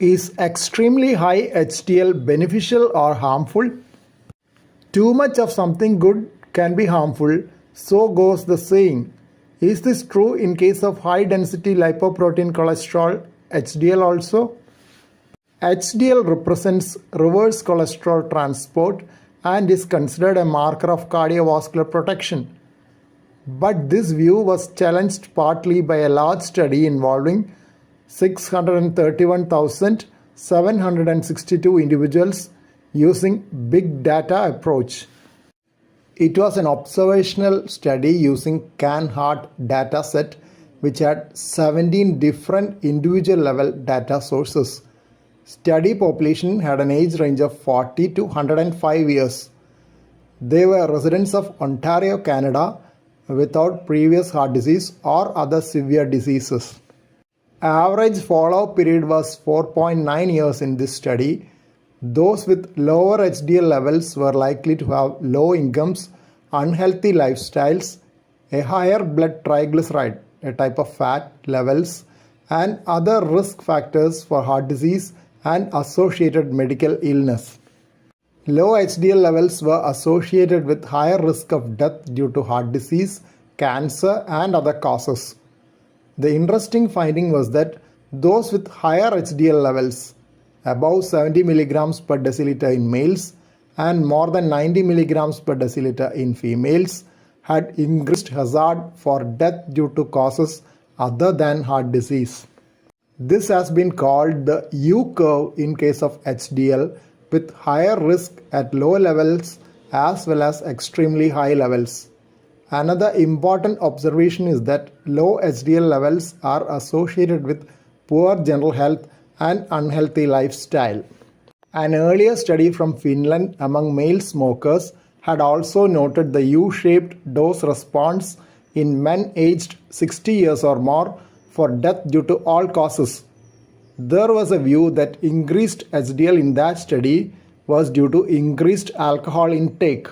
Is extremely high HDL beneficial or harmful? Too much of something good can be harmful, so goes the saying. Is this true in case of high density lipoprotein cholesterol, HDL also? HDL represents reverse cholesterol transport and is considered a marker of cardiovascular protection. But this view was challenged partly by a large study involving 631,762 individuals using big data approach. It was an observational study using CAN-HEART dataset which had 17 different individual level data sources. Study population had an age range of 40 to 105 years. They were residents of Ontario, Canada without previous heart disease or other severe diseases. Average follow-up period was 4.9 years in this study. Those with lower HDL levels were likely to have low incomes, unhealthy lifestyles, a higher blood triglyceride, a type of fat levels, and other risk factors for heart disease and associated medical illness. Low HDL levels were associated with higher risk of death due to heart disease, cancer, and other causes. The interesting finding was that those with higher HDL levels, above 70 mg per deciliter in males and more than 90 mg per deciliter in females, had increased hazard for death due to causes other than heart disease. This has been called the U-curve in case of HDL, with higher risk at low levels as well as extremely high levels. Another important observation is that low HDL levels are associated with poor general health and unhealthy lifestyle. An earlier study from Finland among male smokers had also noted the U-shaped dose response in men aged 60 years or more for death due to all causes. There was a view that increased HDL in that study was due to increased alcohol intake.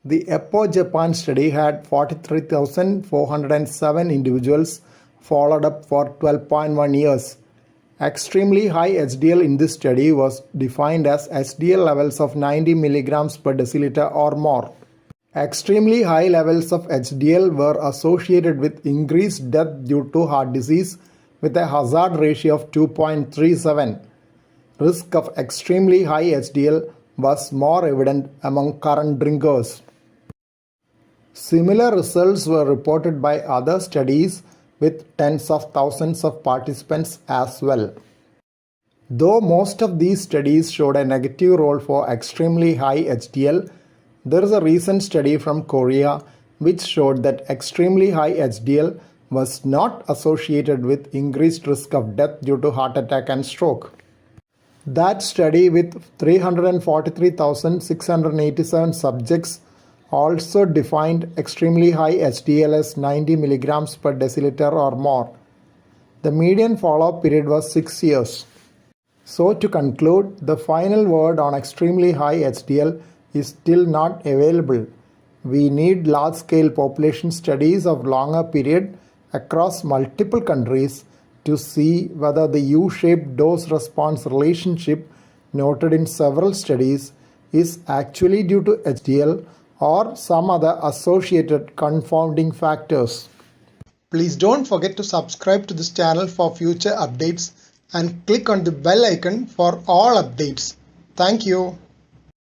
The EPO Japan study had 43,407 individuals followed up for 12.1 years. Extremely high HDL in this study was defined as HDL levels of 90 mg per deciliter or more. Extremely high levels of HDL were associated with increased death due to heart disease with a hazard ratio of 2.37. Risk of extremely high HDL was more evident among current drinkers. Similar results were reported by other studies with tens of thousands of participants as well. Though most of these studies showed a negative role for extremely high HDL, there is a recent study from Korea which showed that extremely high HDL was not associated with increased risk of death due to heart attack and stroke. That study with 343,687 subjects also defined extremely high HDL as 90 mg per deciliter or more. The median follow-up period was 6 years. So to conclude, the final word on extremely high HDL is still not available. We need large-scale population studies of longer period across multiple countries to see whether the U-shaped dose-response relationship noted in several studies is actually due to HDL or some other associated confounding factors. Please don't forget to subscribe to this channel for future updates and click on the bell icon for all updates. Thank you.